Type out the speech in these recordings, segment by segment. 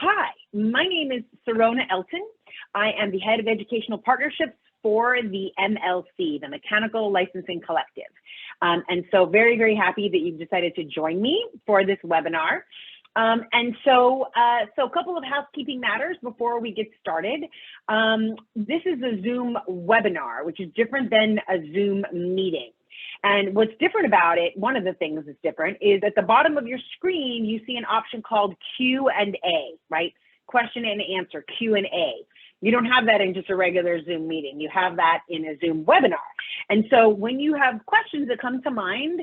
Hi, my name is Serona Elton. I am the head of educational partnerships for the MLC, the Mechanical Licensing Collective. And so very, very happy that you've decided to join me for this webinar. So a couple of housekeeping matters before we get started. This is a Zoom webinar, which is different than a Zoom meeting. And what's different about it, one of the things that's different, is at the bottom of your screen, you see an option called Q&A, right? Question and answer, Q&A. You don't have that in just a regular Zoom meeting. You have that in a Zoom webinar. And so when you have questions that come to mind,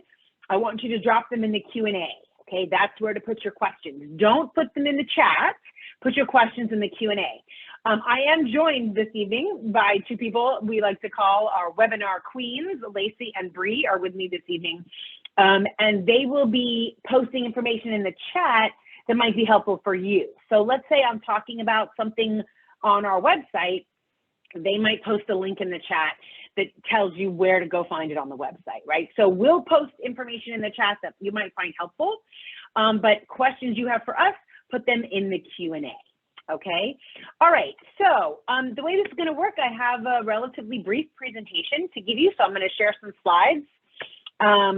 I want you to drop them in the Q&A. Okay, that's where to put your questions. Don't put them in the chat. Put your questions in the Q&A. I am joined this evening by two people we like to call our webinar queens. Lacey and Bree are with me this evening. And they will be posting information in the chat that might be helpful for you. So let's say I'm talking about something on our website. They might post a link in the chat that tells you where to go find it on the website, right? So we'll post information in the chat that you might find helpful, but questions you have for us, put them in the Q&A, okay? All right, so the way this is gonna work, I have a relatively brief presentation to give you, so I'm gonna share some slides,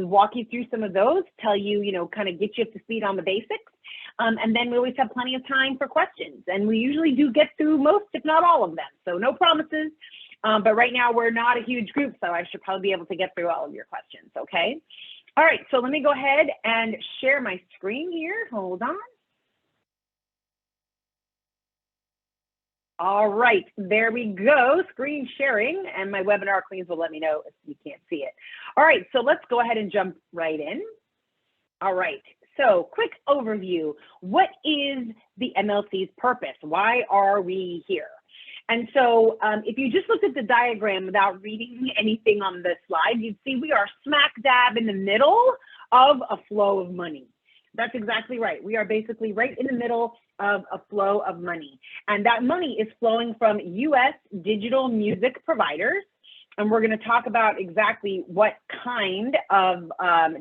walk you through some of those, tell you, kind of get you up to speed on the basics, and then we always have plenty of time for questions, and we usually do get through most, if not all of them, so no promises. But right now we're not a huge group, so I should probably be able to get through all of your questions, okay? All right, so let me go ahead and share my screen here. Hold on. All right, there we go, screen sharing, and my webinar queens will let me know if you can't see it. All right, so let's go ahead and jump right in. All right, so quick overview. What is the MLC's purpose? Why are we here? And so if you just looked at the diagram without reading anything on the slide, you'd see we are smack dab in the middle of a flow of money. That's exactly right. We are basically right in the middle of a flow of money. And that money is flowing from US digital music providers. And we're going to talk about exactly what kind of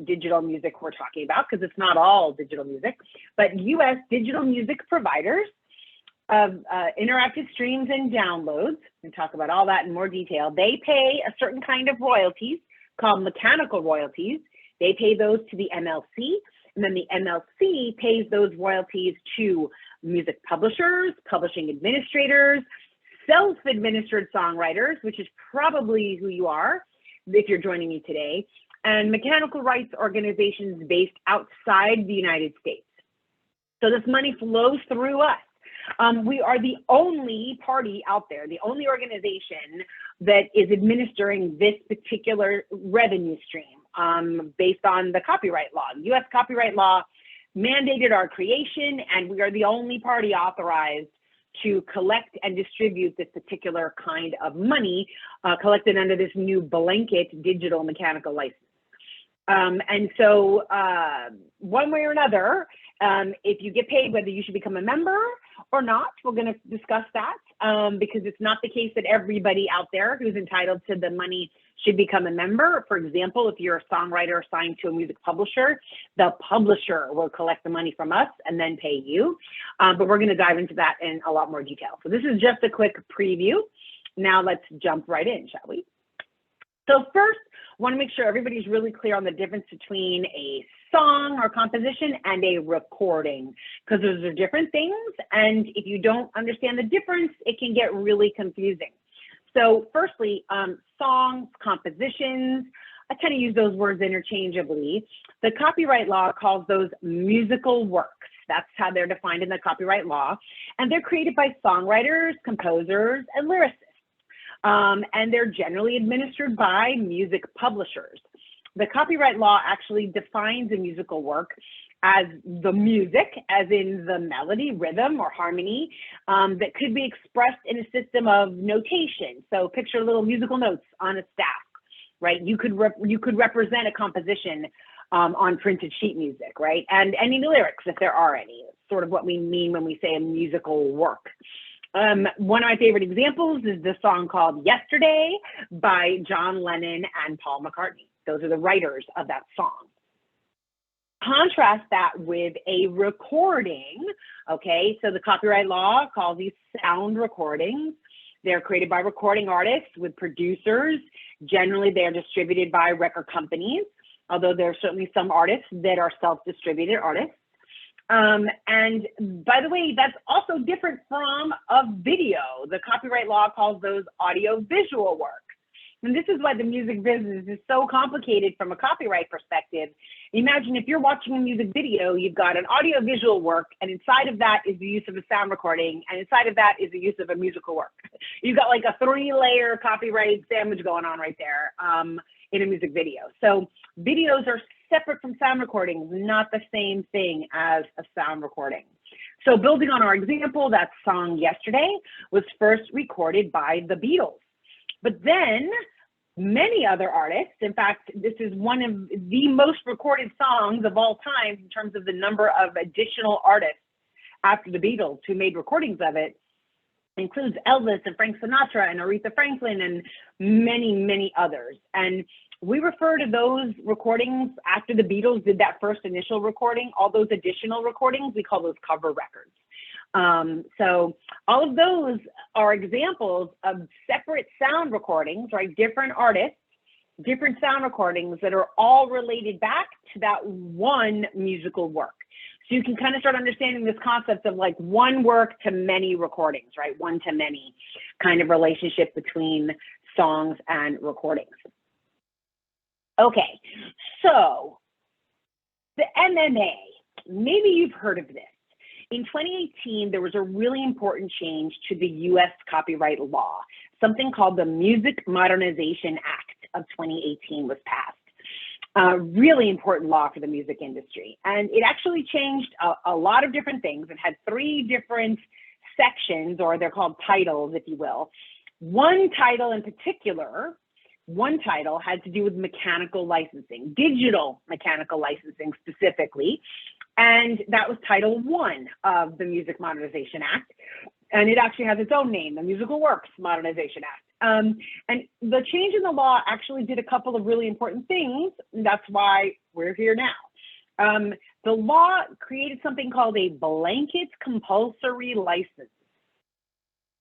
digital music we're talking about, because it's not all digital music, but US digital music providers of interactive streams and downloads, and talk about all that in more detail. They pay a certain kind of royalties called mechanical royalties. They pay those to the MLC, and then the MLC pays those royalties to music publishers, publishing administrators, self-administered songwriters, which is probably who you are if you're joining me today, and mechanical rights organizations based outside the United States. So this money flows through us. We are the only party out there, the only organization that is administering this particular revenue stream based on the copyright law. US copyright law mandated our creation, and we are the only party authorized to collect and distribute this particular kind of money collected under this new blanket digital mechanical license. And so one way or another, if you get paid, whether you should become a member or not, we're going to discuss that because it's not the case that everybody out there who's entitled to the money should become a member. For example, if you're a songwriter assigned to a music publisher, the publisher will collect the money from us and then pay you. But we're going to dive into that in a lot more detail. So this is just a quick preview. Now let's jump right in, shall we? So first, I want to make sure everybody's really clear on the difference between a song or composition and a recording, because those are different things. And if you don't understand the difference, it can get really confusing. So firstly, songs, compositions, I kind of use those words interchangeably. The copyright law calls those musical works. That's how they're defined in the copyright law. And they're created by songwriters, composers, and lyricists. And they're generally administered by music publishers. The copyright law actually defines a musical work as the music, as in the melody, rhythm, or harmony that could be expressed in a system of notation. So picture little musical notes on a stack, right? You could represent a composition on printed sheet music, right? And any lyrics, if there are any. It's sort of what we mean when we say a musical work. One of my favorite examples is the song called Yesterday by John Lennon and Paul McCartney. Those are the writers of that song. Contrast that with a recording, okay? So the copyright law calls these sound recordings. They're created by recording artists with producers. Generally, they're distributed by record companies, although there are certainly some artists that are self-distributed artists. And by the way, that's also different from a video. The copyright law calls those audio-visual works. And this is why the music business is so complicated from a copyright perspective. Imagine if you're watching a music video, you've got an audio-visual work, and inside of that is the use of a sound recording, and inside of that is the use of a musical work. You've got like a 3-layer copyright sandwich going on right there in a music video. So videos are separate from sound recordings, not the same thing as a sound recording. So building on our example, that song Yesterday was first recorded by the Beatles. But then many other artists, in fact, this is one of the most recorded songs of all time in terms of the number of additional artists after the Beatles who made recordings of it, includes Elvis and Frank Sinatra and Aretha Franklin and many, many others. And we refer to those recordings after the Beatles did that first initial recording, all those additional recordings, we call those cover records. So all of those are examples of separate sound recordings, right? Different artists, different sound recordings that are all related back to that one musical work. So you can kind of start understanding this concept of like one work to many recordings, right? One to many kind of relationship between songs and recordings. Okay, so the MMA, maybe you've heard of this. In 2018, there was a really important change to the US copyright law. Something called the Music Modernization Act of 2018 was passed. A really important law for the music industry. And it actually changed a lot of different things. It had 3 different sections, or they're called titles, if you will. One title in particular, one title had to do with mechanical licensing, digital mechanical licensing specifically. And that was Title I of the Music Modernization Act. And it actually has its own name, the Musical Works Modernization Act. And the change in the law actually did a couple of really important things. And that's why we're here now. The law created something called a blanket compulsory license.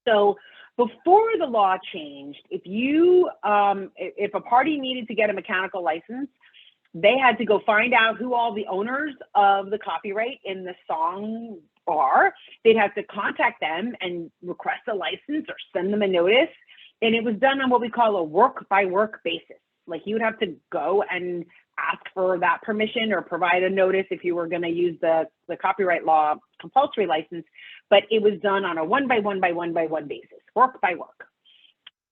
So before the law changed, if a party needed to get a mechanical license, they had to go find out who all the owners of the copyright in the song are. They'd have to contact them and request a license or send them a notice. And it was done on what we call a work by work basis. Like you would have to go and ask for that permission or provide a notice if you were going to use the copyright law compulsory license, but it was done on a 1 by 1 by 1 by 1 basis, work by work.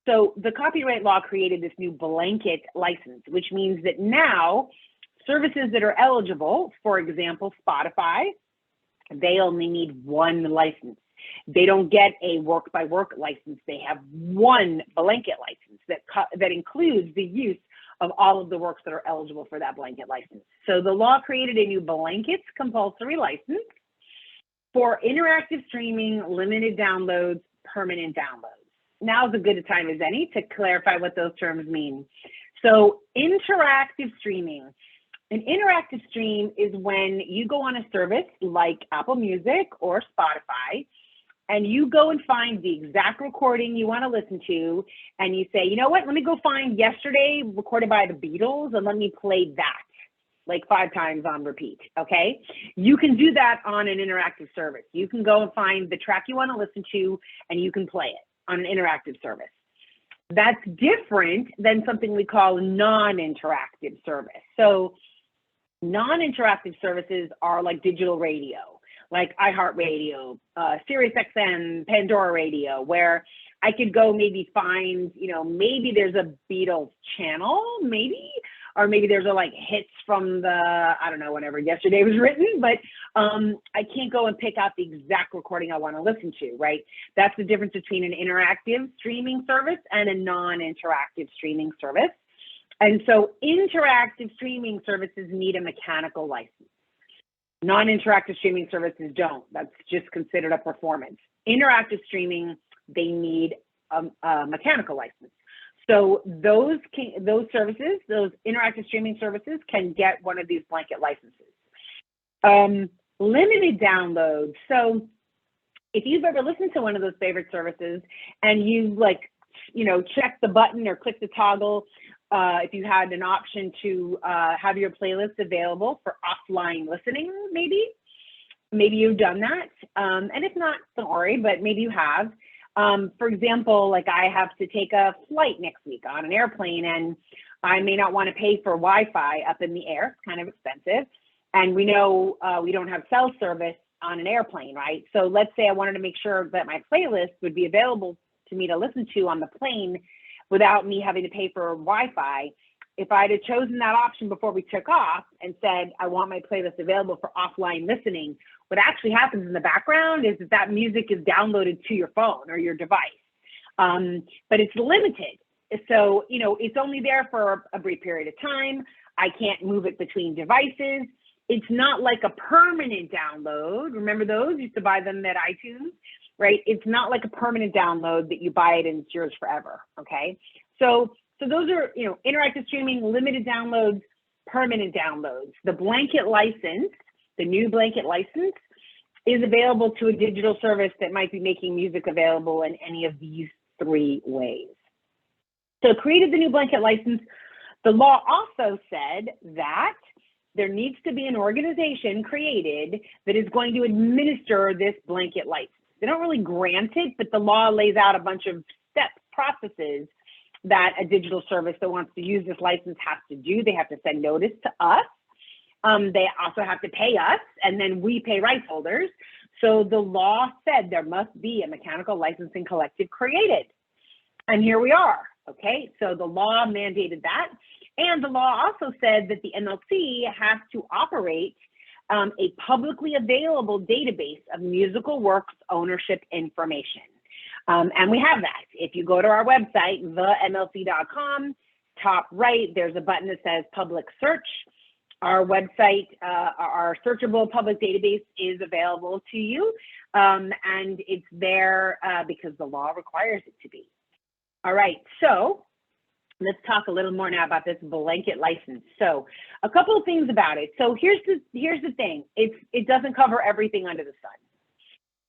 So the copyright law created this new blanket license, which means that now services that are eligible, for example, Spotify, they only need 1 license. They don't get a work by work license. They have 1 blanket license that includes the use of all of the works that are eligible for that blanket license. So the law created a new blanket compulsory license for interactive streaming, limited downloads, permanent downloads. Now's as good a time as any to clarify what those terms mean. So interactive streaming. An interactive stream is when you go on a service like Apple Music or Spotify, and you go and find the exact recording you want to listen to, and you say, you know what, let me go find Yesterday recorded by the Beatles, and let me play that like 5 times on repeat, okay? You can do that on an interactive service. You can go and find the track you want to listen to, and you can play it on an interactive service. That's different than something we call non-interactive service. So non-interactive services are like digital radio, like iHeartRadio, SiriusXM, Pandora Radio, where I could go maybe find, maybe there's a Beatles channel, or maybe there's like hits from whenever Yesterday was written, but I can't go and pick out the exact recording I want to listen to, right? That's the difference between an interactive streaming service and a non-interactive streaming service. And so interactive streaming services need a mechanical license. Non-interactive streaming services don't. That's just considered a performance. Interactive streaming, they need a mechanical license. So those services, those interactive streaming services can get one of these blanket licenses. Limited downloads. So if you've ever listened to one of those favorite services and you check the button or click the toggle, if you had an option to have your playlist available for offline listening, maybe you've done that. And if not, don't worry, but maybe you have. For example, like I have to take a flight next week on an airplane, and I may not want to pay for Wi-Fi up in the air. It's kind of expensive. And we know we don't have cell service on an airplane, right? So let's say I wanted to make sure that my playlist would be available to me to listen to on the plane without me having to pay for Wi-Fi. If I'd have chosen that option before we took off and said, I want my playlist available for offline listening, what actually happens in the background is that music is downloaded to your phone or your device, but it's limited. So, it's only there for a brief period of time. I can't move it between devices. It's not like a permanent download. Remember those? You used to buy them at iTunes, right? It's not like a permanent download that you buy it and it's yours forever, okay? So those are, interactive streaming, limited downloads, permanent downloads. The blanket license, the new blanket license, is available to a digital service that might be making music available in any of these three ways. So created the new blanket license. The law also said that there needs to be an organization created that is going to administer this blanket license. They don't really grant it, but the law lays out a bunch of steps, processes that a digital service that wants to use this license has to do. They have to send notice to us. They also have to pay us, and then we pay rights holders. So the law said there must be a mechanical licensing collective created. And here we are, okay? So the law mandated that. And the law also said that the MLC has to operate a publicly available database of musical works ownership information. And we have that. If you go to our website, themlc.com, top right, there's a button that says public search. Our website, our searchable public database is available to you. And it's there because the law requires it to be. All right, so let's talk a little more now about this blanket license. So a couple of things about it. So here's the thing. It doesn't cover everything under the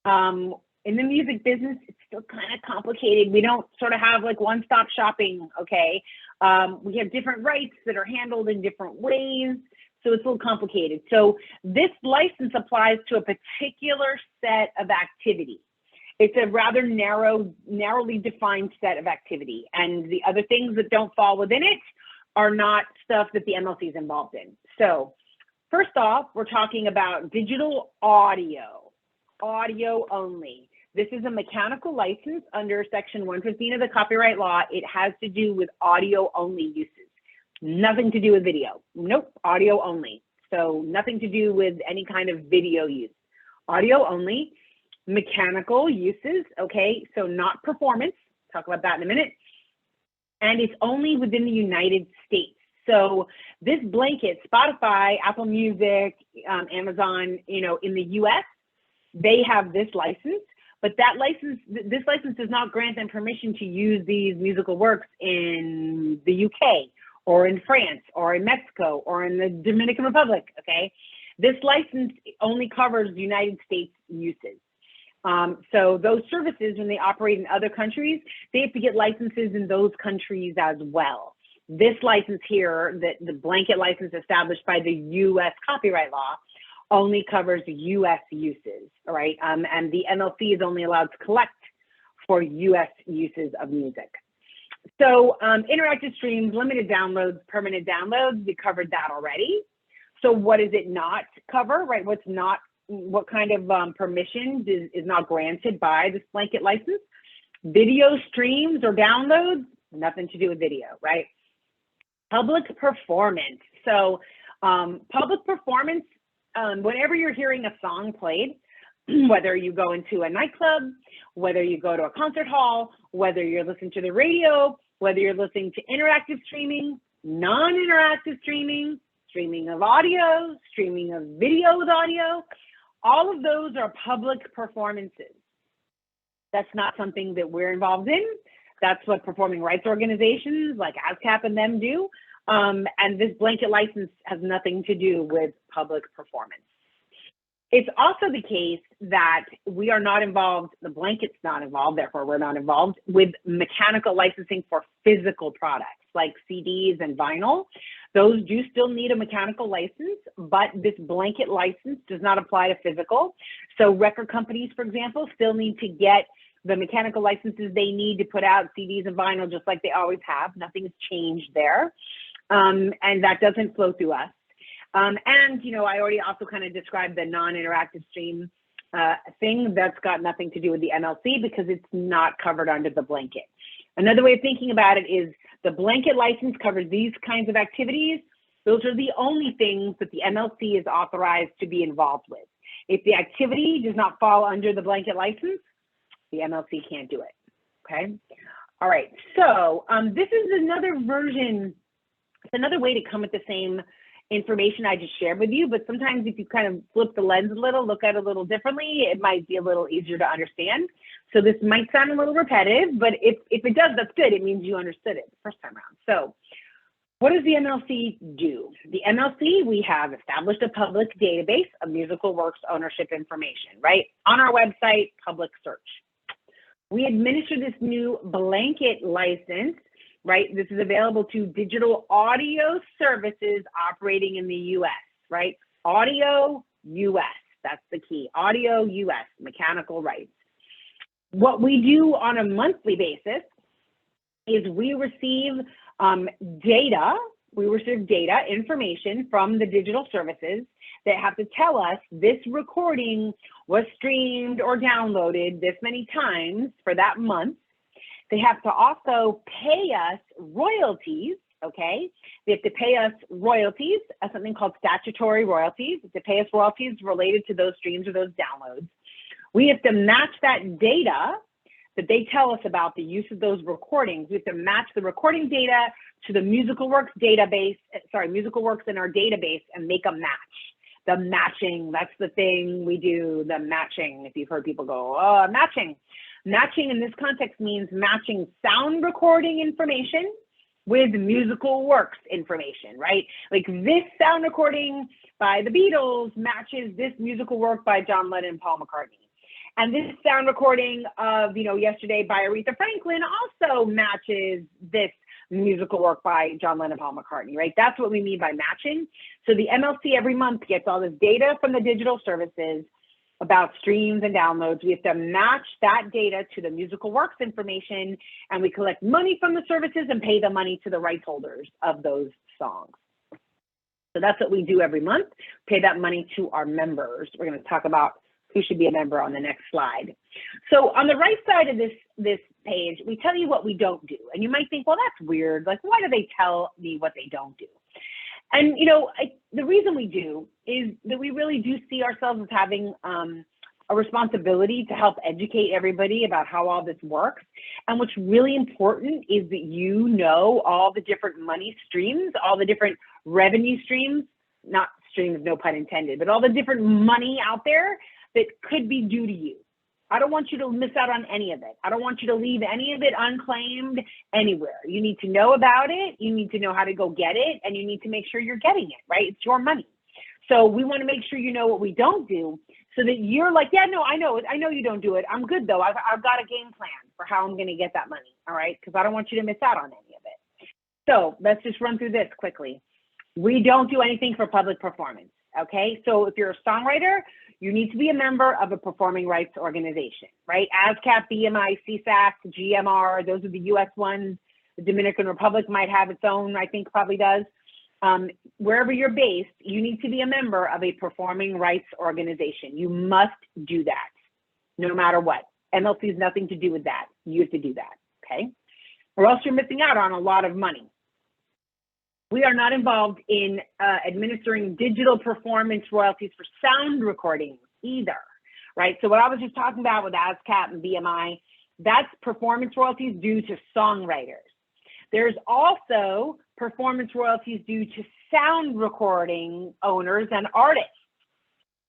sun. In the music business, it's still kind of complicated. We don't sort of have like one-stop shopping, okay? We have different rights that are handled in different ways. So it's a little complicated. So this license applies to a particular set of activity. It's a rather narrowly defined set of activity. And the other things that don't fall within it are not stuff that the MLC is involved in. So first off, we're talking about digital audio only. This is a mechanical license under Section 115 of the Copyright Law. It has to do with audio only uses. Nothing to do with video. Nope, audio only. So nothing to do with any kind of video use. Audio only. Mechanical uses, okay, so not performance. Talk about that in a minute. And it's only within the United States. So this blanket, Spotify, Apple Music, Amazon, in the US, they have this license, but this license does not grant them permission to use these musical works in the UK or in France or in Mexico or in the Dominican Republic, okay? This license only covers United States uses. So those services, when they operate in other countries, they have to get licenses in those countries as well. This license here, the blanket license established by the US copyright law, only covers US uses, all right? And the MLC is only allowed to collect for US uses of music. So interactive streams, limited downloads, permanent downloads, we covered that already. So what does it not cover, right? What kind of permission is not granted by this blanket license? Video streams or downloads, nothing to do with video, right? Public performance. So public performance, whenever you're hearing a song played, whether you go into a nightclub, whether you go to a concert hall, whether you're listening to the radio, whether you're listening to interactive streaming, non-interactive streaming, streaming of audio, streaming of video with audio, all of those are public performances. That's not something that we're involved in. That's what performing rights organizations like ASCAP and them do. And this blanket license has nothing to do with public performance. It's also the case that we are not involved, the blanket's not involved, therefore we're not involved with mechanical licensing for physical products like CDs and vinyl. Those do still need a mechanical license, but this blanket license does not apply to physical. So record companies, for example, still need to get the mechanical licenses they need to put out CDs and vinyl just like they always have. Nothing's changed there. And that doesn't flow through us. And, you know, I already also kind of described the non-interactive stream thing. That's got nothing to do with the MLC because it's not covered under the blanket. Another way of thinking about it is the blanket license covers these kinds of activities. Those are the only things that the MLC is authorized to be involved with. If the activity does not fall under the blanket license, the MLC can't do it, okay? All right, so this is another version, it's another way to come at the same information I just shared with you, but sometimes if you kind of flip the lens a little, look at it a little differently, it might be a little easier to understand. So this might sound a little repetitive, but if it does, that's good. It means you understood it the first time around. So what does the MLC do? The MLC, we have established a public database of musical works ownership information, right? On our website, public search. We administer this new blanket license, right? This is available to digital audio services operating in the US, right? Audio US, that's the key. Audio US, mechanical rights. What we do on a monthly basis is we receive data, information from the digital services that have to tell us this recording was streamed or downloaded this many times for that month. They have to also pay us royalties, okay? They have to pay us royalties, something called statutory royalties. They have to pay us royalties related to those streams or those downloads. We have to match that data that they tell us about the use of those recordings. We have to match the recording data to the musical works database, musical works in our database and make a match. The matching, that's the thing we do, the matching. If you've heard people go, oh, matching. Matching in this context means matching sound recording information with musical works information, right? Like this sound recording by the Beatles matches this musical work by John Lennon and Paul McCartney. And this sound recording of, you know, Yesterday by Aretha Franklin also matches this musical work by John Lennon and Paul McCartney, right? That's what we mean by matching. So the MLC every month gets all this data from the digital services about streams and downloads. We have to match that data to the musical works information, and we collect money from the services and pay the money to the rights holders of those songs. So that's what we do every month, pay that money to our members. We're going to talk about who should be a member on the next slide. So on the right side of this page, we tell you what we don't do. And you might think, well, that's weird. Like, why do they tell me what they don't do? And, you know, the reason we do is that we really do see ourselves as having a responsibility to help educate everybody about how all this works. And what's really important is that you know all the different money streams, all the different revenue streams, not streams, no pun intended, but all the different money out there that could be due to you. I don't want you to miss out on any of it. I don't want you to leave any of it unclaimed anywhere. You need to know about it. You need to know how to go get it, and you need to make sure you're getting it, right? It's your money. So we want to make sure you know what we don't do so that you're like, yeah, no, I know you don't do it. I'm good though. I've got a game plan for how I'm going to get that money, all right? Because I don't want you to miss out on any of it. So let's just run through this quickly. We don't do anything for public performance, okay? So if you're a songwriter, you need to be a member of a performing rights organization, right? ASCAP, BMI, CSAC, GMR, those are the US ones. The Dominican Republic might have its own, I think probably does. Wherever you're based, you need to be a member of a performing rights organization. You must do that, no matter what. MLC has nothing to do with that. You have to do that, okay? Or else you're missing out on a lot of money. We are not involved in administering digital performance royalties for sound recordings either, right? So what I was just talking about with ASCAP and BMI, that's performance royalties due to songwriters. There's also performance royalties due to sound recording owners and artists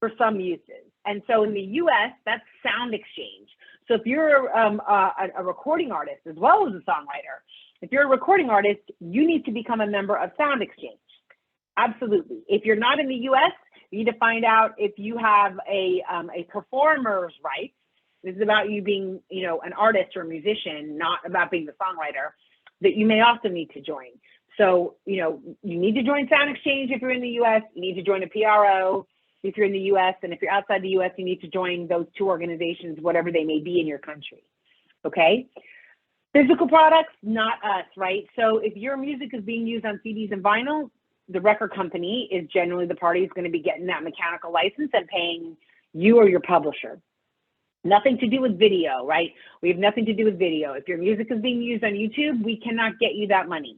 for some uses. And so in the US, that's sound exchange. So if you're a recording artist as well as a songwriter, if you're a recording artist, you need to become a member of Sound Exchange. Absolutely. If you're not in the US, You need to find out if you have a performer's rights. This is about you being, an artist or a musician, not about being the songwriter, that you may also need to join. So, you need to join Sound Exchange if you're in the US, you need to join a PRO if you're in the US, and if you're outside the US, you need to join those two organizations, whatever they may be in your country, okay? Physical products, not us, right? So if your music is being used on CDs and vinyl, the record company is generally the party who's going to be getting that mechanical license and paying you or your publisher. Nothing to do with video, right? We have nothing to do with video. If your music is being used on YouTube, we cannot get you that money.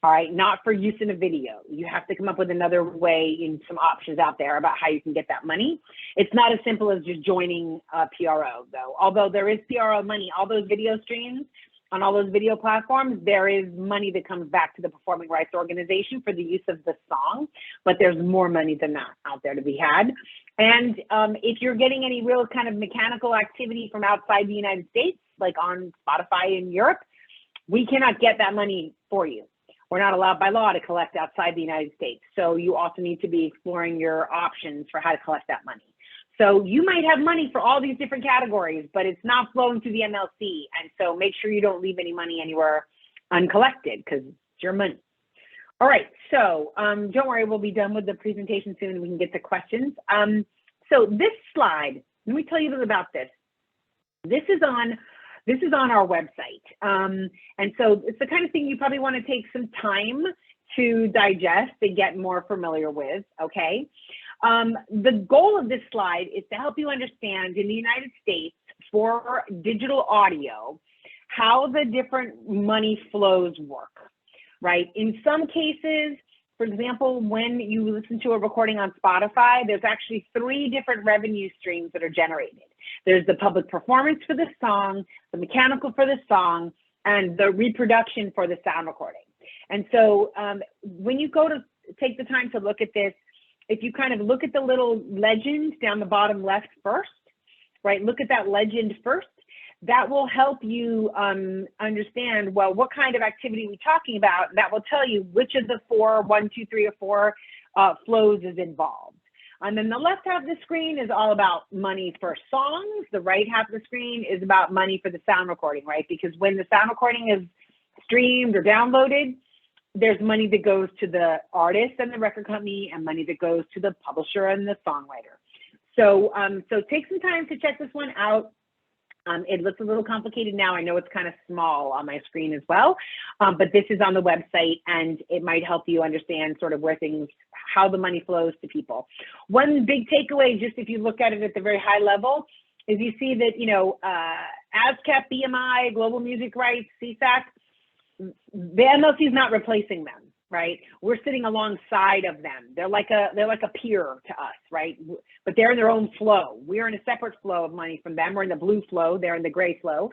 All right, not for use in a video. You have to come up with another way and some options out there about how you can get that money. It's not as simple as just joining a PRO though. Although there is PRO money, all those video streams on all those video platforms, there is money that comes back to the performing rights organization for the use of the song, but there's more money than that out there to be had. And if you're getting any real kind of mechanical activity from outside the United States, like on Spotify in Europe, we cannot get that money for you. We're not allowed by law to collect outside the United States. So you also need to be exploring your options for how to collect that money. So you might have money for all these different categories, but it's not flowing through the MLC. And so make sure you don't leave any money anywhere uncollected because it's your money. All right, so don't worry, we'll be done with the presentation soon and we can get to questions. So this slide, let me tell you a little about this. This is on our website. And so it's the kind of thing you probably want to take some time to digest and get more familiar with, okay? The goal of this slide is to help you understand in the United States for digital audio, how the different money flows work, right? In some cases, for example, when you listen to a recording on Spotify, there's actually 3 different revenue streams that are generated. There's the public performance for the song, the mechanical for the song, and the reproduction for the sound recording. And so when you go to take the time to look at this, if you kind of look at the little legend down the bottom left first, right? Look at that legend first. That will help you understand, well, what kind of activity we're talking about. That will tell you which of the 4, 1, 2, 3, or 4 flows is involved. And then the left half of the screen is all about money for songs. The right half of the screen is about money for the sound recording, right? Because when the sound recording is streamed or downloaded, there's money that goes to the artist and the record company and money that goes to the publisher and the songwriter. So, so take some time to check this one out. It looks a little complicated now. I know it's kind of small on my screen as well, but this is on the website and it might help you understand sort of where things, how the money flows to people. One big takeaway, just if you look at it at the very high level, is you see that, ASCAP, BMI, Global Music Rights, CSAC, the MLC is not replacing them, right? We're sitting alongside of them. They're like a peer to us, right? But they're in their own flow. We're in a separate flow of money from them. We're in the blue flow. They're in the gray flow.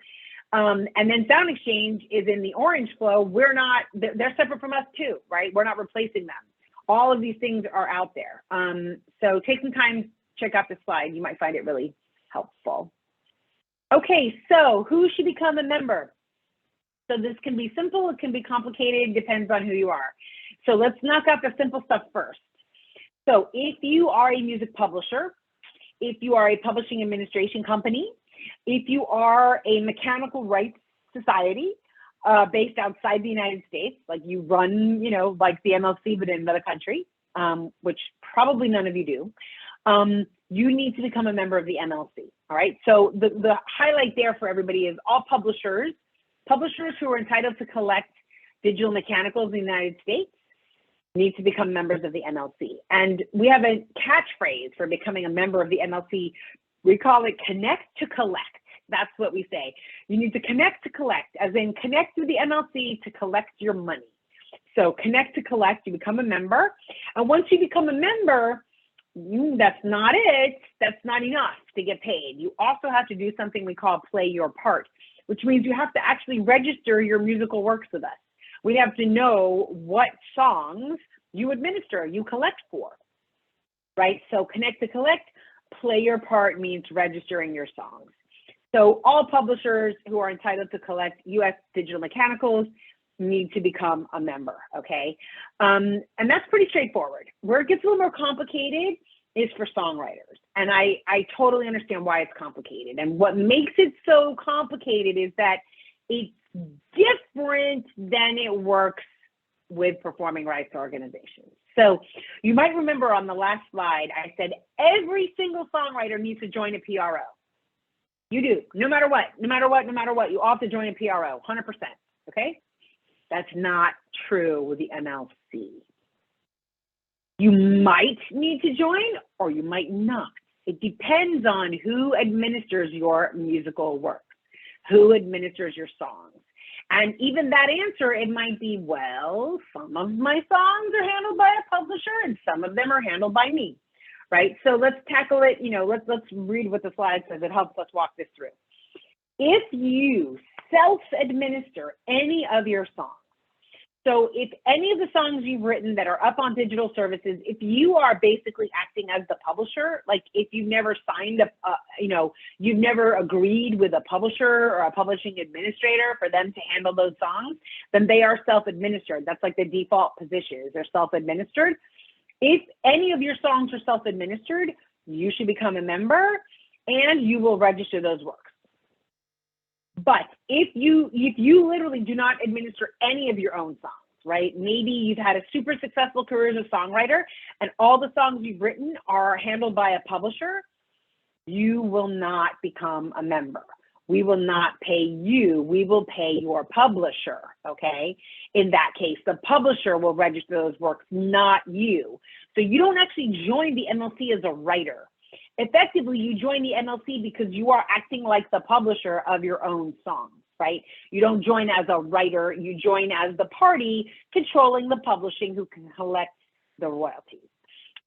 And then Sound Exchange is in the orange flow. We're not, they're separate from us too, right? We're not replacing them. All of these things are out there. So take some time, check out this slide. You might find it really helpful. Okay, so who should become a member? So this can be simple, it can be complicated, depends on who you are. So let's knock out the simple stuff first. So if you are a music publisher, if you are a publishing administration company, if you are a mechanical rights society based outside the United States, like you run, like the MLC, but in another country, which probably none of you do, you need to become a member of the MLC, all right? So the highlight there for everybody is all publishers who are entitled to collect digital mechanicals in the United States need to become members of the MLC. And we have a catchphrase for becoming a member of the MLC. We call it connect to collect. That's what we say. You need to connect to collect, as in connect to the MLC to collect your money. So connect to collect, you become a member. And once you become a member, that's not it. That's not enough to get paid. You also have to do something we call play your part, which means you have to actually register your musical works with us. We have to know what songs you administer, you collect for, right? So connect to collect, play your part means registering your songs. So all publishers who are entitled to collect US digital mechanicals need to become a member, okay? And that's pretty straightforward. Where it gets a little more complicated is for songwriters. And I totally understand why it's complicated. And what makes it so complicated is that it's different than it works with performing rights organizations. So you might remember on the last slide, I said every single songwriter needs to join a PRO. You do, no matter what, you all have to join a PRO, 100%, okay? That's not true with the MLC. You might need to join or you might not. It depends on who administers your musical work, who administers your songs. And even that answer, it might be, well, some of my songs are handled by a publisher and some of them are handled by me, right? So let's tackle it, let's read what the slide says. It helps us walk this through. If you self-administer any of your songs, so if any of the songs you've written that are up on digital services, if you are basically acting as the publisher, like if you've never signed you've never agreed with a publisher or a publishing administrator for them to handle those songs, then they are self-administered. That's like the default position, they're self-administered. If any of your songs are self-administered, you should become a member and you will register those works. But if you literally do not administer any of your own songs, right? Maybe you've had a super successful career as a songwriter and all the songs you've written are handled by a publisher, you will not become a member. We will not pay you, we will pay your publisher, okay? In that case, the publisher will register those works, not you. So you don't actually join the MLC as a writer. Effectively, you join the MLC because you are acting like the publisher of your own songs, right? You don't join as a writer, you join as the party controlling the publishing who can collect the royalties.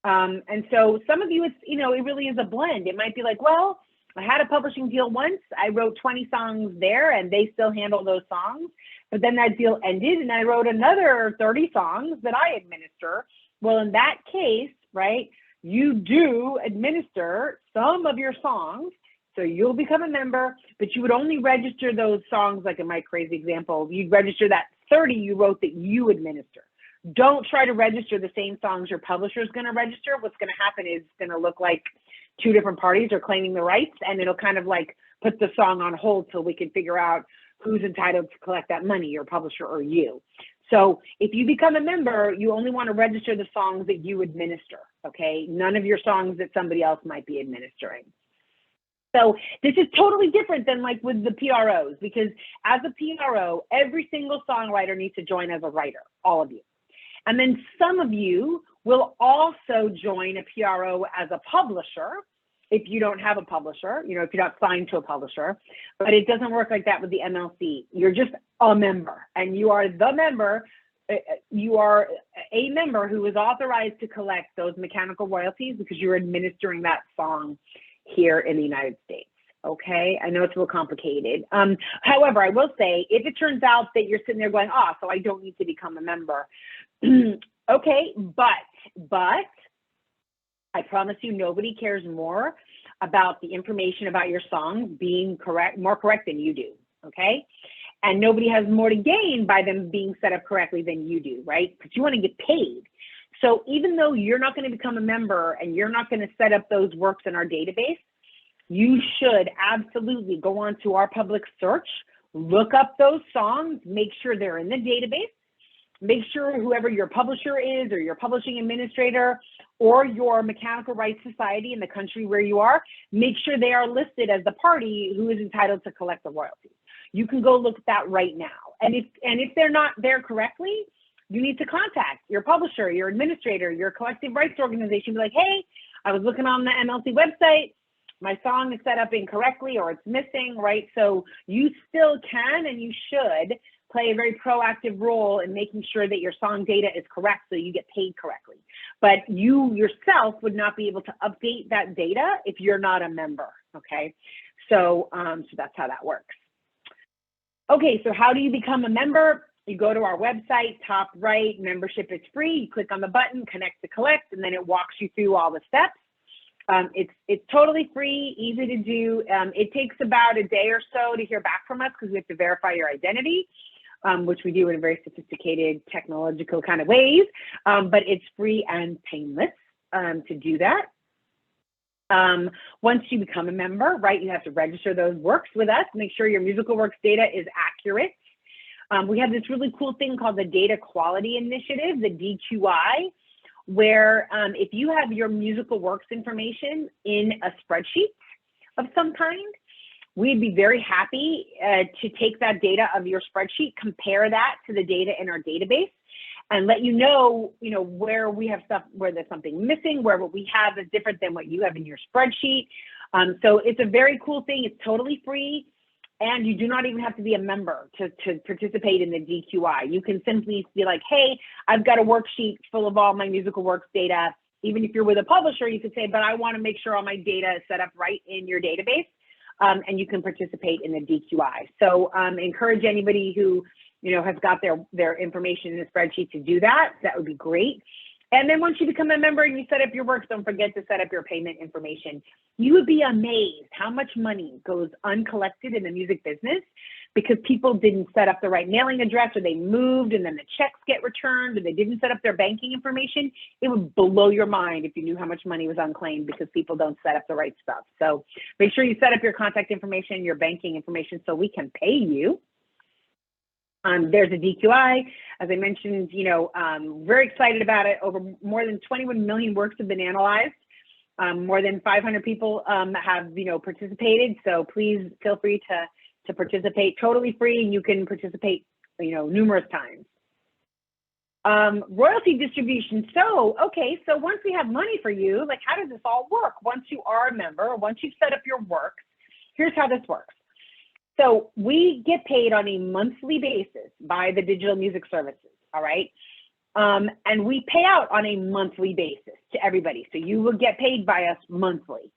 And so some of you, it really is a blend. It might be like, well, I had a publishing deal once, I wrote 20 songs there and they still handle those songs, but then that deal ended and I wrote another 30 songs that I administer. Well, in that case, right, you do administer some of your songs, so you'll become a member, but you would only register those songs, like in my crazy example, you'd register that 30 you wrote that you administer. Don't try to register the same songs your publisher is going to register. What's going to happen is it's going to look like two different parties are claiming the rights, and it'll kind of like put the song on hold till we can figure out who's entitled to collect that money, your publisher or you. So if you become a member, you only want to register the songs that you administer, okay? None of your songs that somebody else might be administering. So this is totally different than like with the PROs, because as a PRO, every single songwriter needs to join as a writer, all of you. And then some of you will also join a PRO as a publisher if you don't have a publisher, if you're not signed to a publisher, but it doesn't work like that with the MLC. You're just a member and you are the member. You are a member who is authorized to collect those mechanical royalties because you're administering that song here in the United States. Okay, I know it's a little complicated. However, I will say, if it turns out that you're sitting there going, oh, so I don't need to become a member. Okay, but I promise you, nobody cares more about the information about your songs being more correct than you do, okay? And nobody has more to gain by them being set up correctly than you do, right? Because you want to get paid. So even though you're not going to become a member and you're not going to set up those works in our database, you should absolutely go on to our public search, look up those songs, make sure they're in the database, make sure whoever your publisher is or your publishing administrator or your mechanical rights society in the country where you are, make sure they are listed as the party who is entitled to collect the royalties. You can go look at that right now. And if they're not there correctly, you need to contact your publisher, your administrator, your collective rights organization. Be like, hey, I was looking on the MLC website, my song is set up incorrectly or it's missing, right? So you still can and you should play a very proactive role in making sure that your song data is correct so you get paid correctly. But you yourself would not be able to update that data if you're not a member, okay? So, so that's how that works. Okay, so how do you become a member? You go to our website, top right, membership is free. You click on the button, connect to collect, and then it walks you through all the steps. It's totally free, easy to do. It takes about a day or so to hear back from us because we have to verify your identity, which we do in a very sophisticated technological kind of ways, but it's free and painless to do that. Once you become a member, right, you have to register those works with us, make sure your musical works data is accurate. We have this really cool thing called the Data Quality Initiative, the DQI, where if you have your musical works information in a spreadsheet of some kind, we'd be very happy to take that data of your spreadsheet, compare that to the data in our database, and let you know, where we have stuff, where there's something missing, where what we have is different than what you have in your spreadsheet. So it's a very cool thing. It's totally free, and you do not even have to be a member to participate in the DQI. You can simply be like, hey, I've got a worksheet full of all my musical works data. Even if you're with a publisher, you could say, but I want to make sure all my data is set up right in your database, and you can participate in the DQI. So encourage anybody who has got their information in a spreadsheet to do that. That would be great. And then once you become a member and you set up your works, don't forget to set up your payment information. You would be amazed how much money goes uncollected in the music business because people didn't set up the right mailing address, or they moved and then the checks get returned, or they didn't set up their banking information. It would blow your mind if you knew how much money was unclaimed because people don't set up the right stuff. So make sure you set up your contact information, your banking information, so we can pay you. There's a DQI, as I mentioned, very excited about it. Over more than 21 million works have been analyzed. More than 500 people have, participated. So please feel free to participate, totally free. You can participate, numerous times. Royalty distribution. So once we have money for you, like, how does this all work? Once you are a member, once you've set up your works, here's how this works. So we get paid on a monthly basis by the digital music services, all right? And we pay out on a monthly basis to everybody. So you will get paid by us monthly.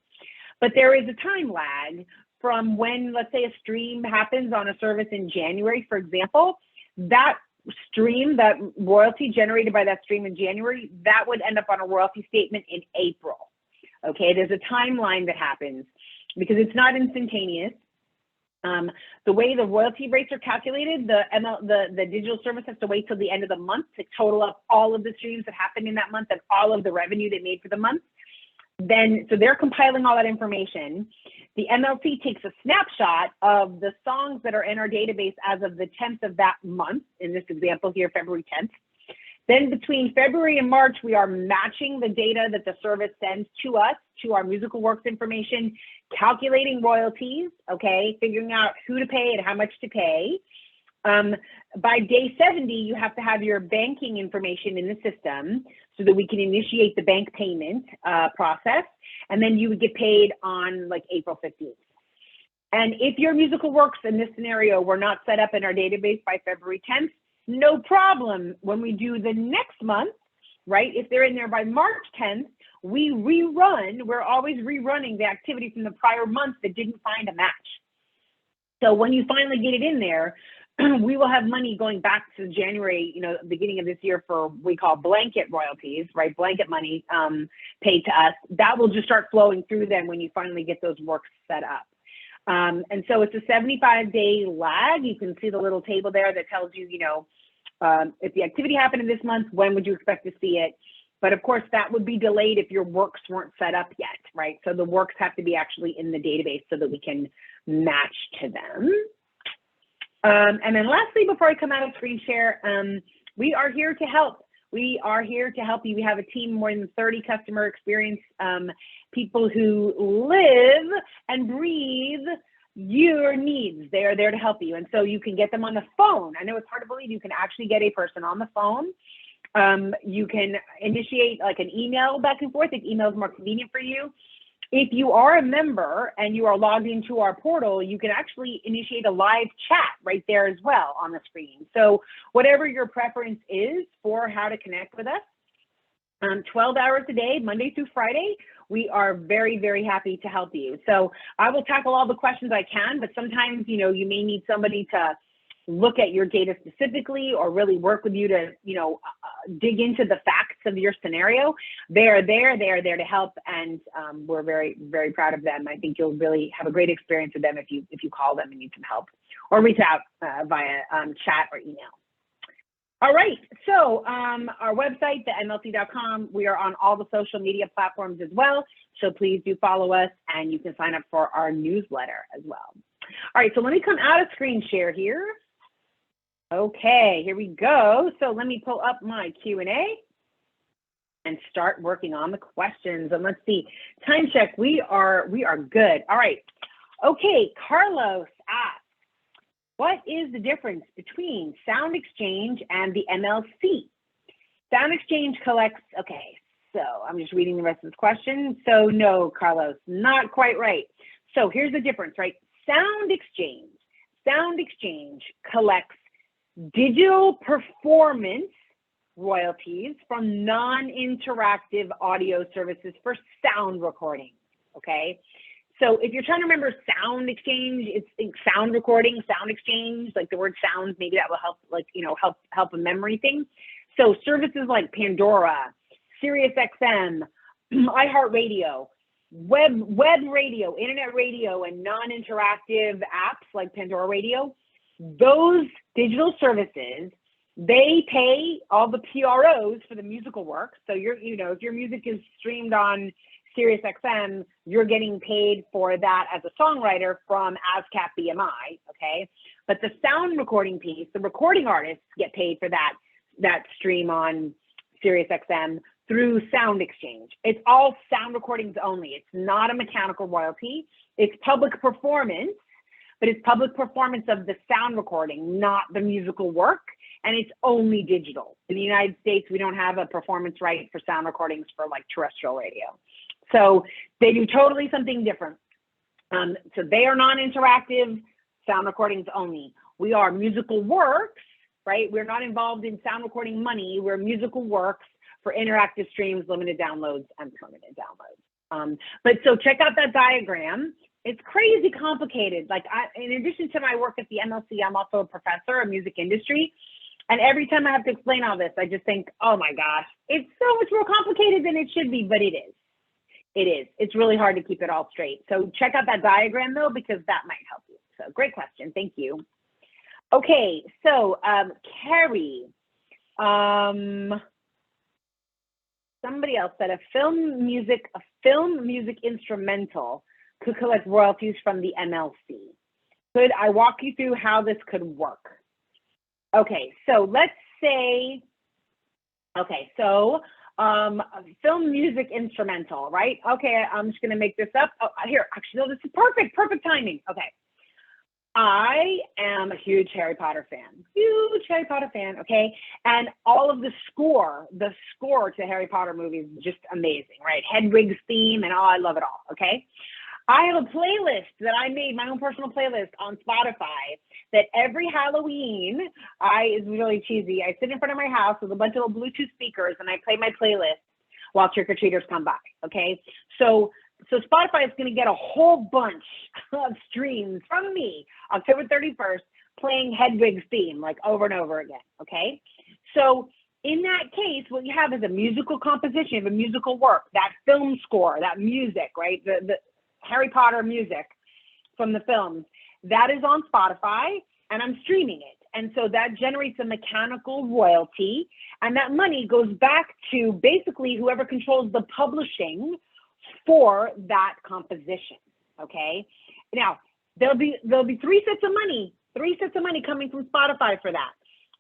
But there is a time lag from when, let's say, a stream happens on a service in January, for example. That stream, that royalty generated by that stream in January, that would end up on a royalty statement in April. Okay, there's a timeline that happens because it's not instantaneous. The way the royalty rates are calculated, the digital service has to wait till the end of the month to total up all of the streams that happened in that month and all of the revenue they made for the month. So they're compiling all that information. The MLC takes a snapshot of the songs that are in our database as of the 10th of that month, in this example here, February 10th. Then between February and March, we are matching the data that the service sends to us, to our musical works information, calculating royalties, okay, figuring out who to pay and how much to pay. By day 70, you have to have your banking information in the system so that we can initiate the bank payment process. And then you would get paid on like April 15th. And if your musical works in this scenario were not set up in our database by February 10th, no problem. When we do the next month, right, if they're in there by March 10th, we rerun, we're always rerunning the activity from the prior month that didn't find a match. So when you finally get it in there, we will have money going back to January, beginning of this year for what we call blanket royalties, right? Blanket money paid to us. That will just start flowing through then when you finally get those works set up. And so it's a 75-day lag. You can see the little table there that tells you, if the activity happened in this month, when would you expect to see it? But of course, that would be delayed if your works weren't set up yet, right? So the works have to be actually in the database so that we can match to them. And then lastly, before I come out of screen share, we are here to help. We are here to help you. We have a team, more than 30 customer experience people who live and breathe your needs. They are there to help you. And so you can get them on the phone. I know it's hard to believe you can actually get a person on the phone. You can initiate like an email back and forth if email is more convenient for you. If you are a member and you are logged into our portal, you can actually initiate a live chat right there as well on the screen. So whatever your preference is for how to connect with us, 12 hours a day, Monday through Friday, we are very, very happy to help you. So I will tackle all the questions I can, but sometimes, you may need somebody to look at your data specifically or really work with you to, dig into the facts of your scenario. They are there to help, and we're very, very proud of them. I think you'll really have a great experience with them if you call them and need some help, or reach out via chat or email. All right, so our website, the MLC.com, we are on all the social media platforms as well. So please do follow us, and you can sign up for our newsletter as well. All right, so let me come out of screen share here. Okay, here we go. So let me pull up my Q&A and start working on the questions. And let's see, time check, we are good. All right, okay, Carlos asks, what is the difference between Sound Exchange and the MLC? Sound Exchange collects, okay, so I'm just reading the rest of this question. So no, Carlos, not quite right. So here's the difference, right? Sound Exchange collects digital performance royalties from non-interactive audio services for sound recording, okay? So if you're trying to remember Sound Exchange, it's sound recording, Sound Exchange, like the word sounds, maybe that will help, like, you know, help a memory thing. So services like Pandora, Sirius XM, iHeartRadio, web radio, internet radio, and non-interactive apps like Pandora Radio, those digital services, they pay all the PROs for the musical work. So if your music is streamed on Sirius XM, you're getting paid for that as a songwriter from ASCAP BMI, okay? But the sound recording piece, the recording artists get paid for that stream on Sirius XM through Sound Exchange. It's all sound recordings only. It's not a mechanical royalty. It's public performance, but it's public performance of the sound recording, not the musical work, and it's only digital. In the United States, we don't have a performance right for sound recordings for like terrestrial radio. So they do totally something different. So they are non-interactive, sound recordings only. We are musical works, right? We're not involved in sound recording money. We're musical works for interactive streams, limited downloads, and permanent downloads. But so check out that diagram. It's crazy complicated. Like in addition to my work at the MLC, I'm also a professor of music industry. And every time I have to explain all this, I just think, oh my gosh, it's so much more complicated than it should be, but it is. It is. It's really hard to keep it all straight. So check out that diagram though, because that might help you. So great question. Thank you. Okay. So Carrie, somebody else said a film music instrumental could collect royalties from the MLC. Could I walk you through how this could work? Okay. So let's say, okay. So film music instrumental, right? Okay, I'm just gonna make this up. Oh, here, actually, no, this is perfect timing. Okay, I am a huge Harry Potter fan, okay? And all of the score to Harry Potter movies is just amazing, right? Hedwig's theme and I love it all, okay? I have a playlist that I made, my own personal playlist on Spotify that every Halloween, it's really cheesy. I sit in front of my house with a bunch of little Bluetooth speakers and I play my playlist while trick-or-treaters come by, okay? So Spotify is gonna get a whole bunch of streams from me, October 31st, playing Hedwig's theme, like over and over again, okay? So in that case, what you have is a musical composition, a musical work, that film score, that music, right? The Harry Potter music from the films, that is on Spotify and I'm streaming it. And so that generates a mechanical royalty and that money goes back to basically whoever controls the publishing for that composition, okay? Now, there'll be three sets of money coming from Spotify for that.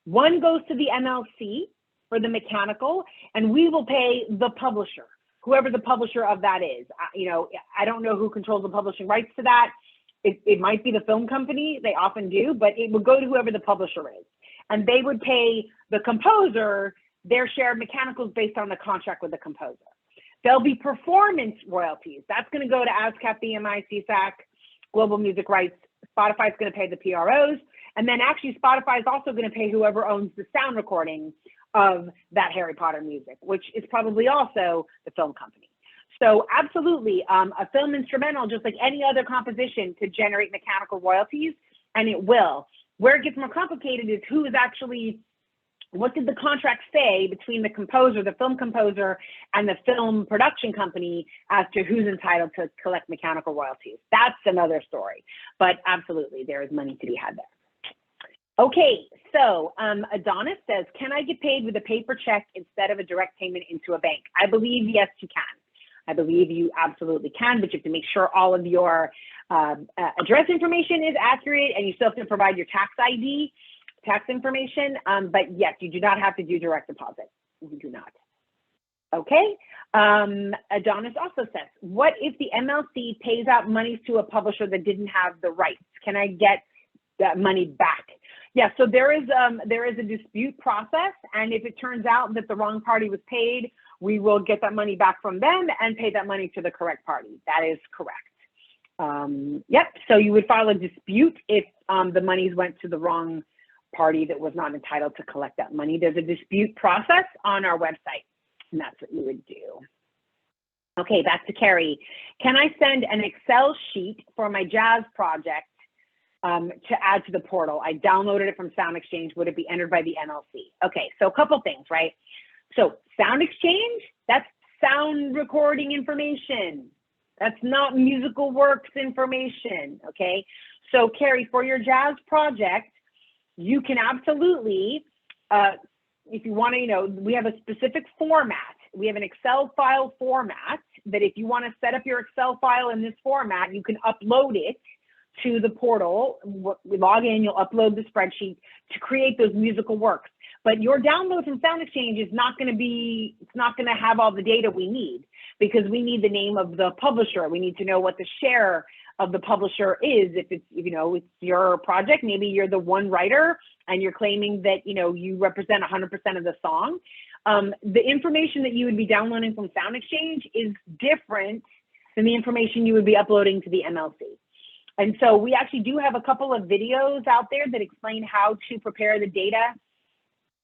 One goes to the MLC for the mechanical and we will pay the publisher, whoever the publisher of that is. I don't know who controls the publishing rights to that. It might be the film company, they often do, but it would go to whoever the publisher is. And they would pay the composer their share of mechanicals based on the contract with the composer. There'll be performance royalties. That's gonna go to ASCAP, BMI, CSAC, Global Music Rights. Spotify's gonna pay the PROs. And then actually Spotify is also gonna pay whoever owns the sound recording of that Harry Potter music, which is probably also the film company. So absolutely, a film instrumental, just like any other composition, could generate mechanical royalties, and it will. Where it gets more complicated is who is actually, what did the contract say between the composer, the film composer, and the film production company as to who's entitled to collect mechanical royalties? That's another story, but absolutely, there is money to be had there. Okay, so Adonis says, can I get paid with a paper check instead of a direct payment into a bank? I believe yes, you can. I believe you absolutely can, but you have to make sure all of your address information is accurate, and you still have to provide your tax ID, tax information. But yes, you do not have to do direct deposit. You do not. Okay. Adonis also says, what if the MLC pays out monies to a publisher that didn't have the rights? Can I get that money back? Yeah, so there is a dispute process, and if it turns out that the wrong party was paid, we will get that money back from them and pay that money to the correct party. That is correct. Yep, so you would file a dispute if the monies went to the wrong party that was not entitled to collect that money. There's a dispute process on our website, and that's what you would do. Okay, back to Carrie. Can I send an Excel sheet for my jazz project to add to the portal? I downloaded it from Sound Exchange. Would it be entered by the MLC? Okay, so a couple things, right? So Sound Exchange, that's sound recording information. That's not musical works information, okay? So Carrie, for your jazz project, you can absolutely, if you want to, you know, we have a specific format. We have an Excel file format that if you want to set up your Excel file in this format, you can upload it to the portal. We log in, you'll upload the spreadsheet to create those musical works. But your download from Sound Exchange is not going to be, it's not going to have all the data we need, because we need the name of the publisher. We need to know what the share of the publisher is. If it's, you know, it's your project, maybe you're the one writer and you're claiming that, you know, you represent 100% of the song. The information that you would be downloading from Sound Exchange is different than the information you would be uploading to the MLC. And so we actually do have a couple of videos out there that explain how to prepare the data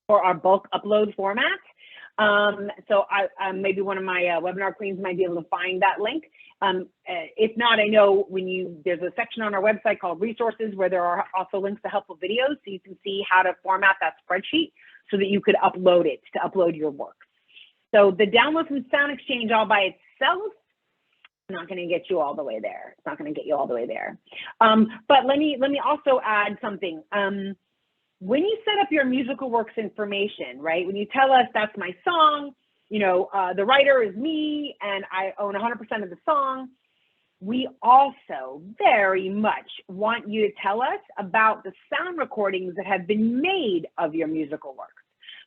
for our bulk upload format. So maybe one of my webinar queens might be able to find that link. If not, I know there's a section on our website called resources where there are also links to helpful videos, so you can see how to format that spreadsheet so that you could upload it, to upload your work. So the download from Sound Exchange all by itself, not going to get you all the way there. It's not going to get you all the way there. But let me also add something. When you set up your musical works information, right? When you tell us that's my song, you know, the writer is me and I own 100% of the song, we also very much want you to tell us about the sound recordings that have been made of your musical works.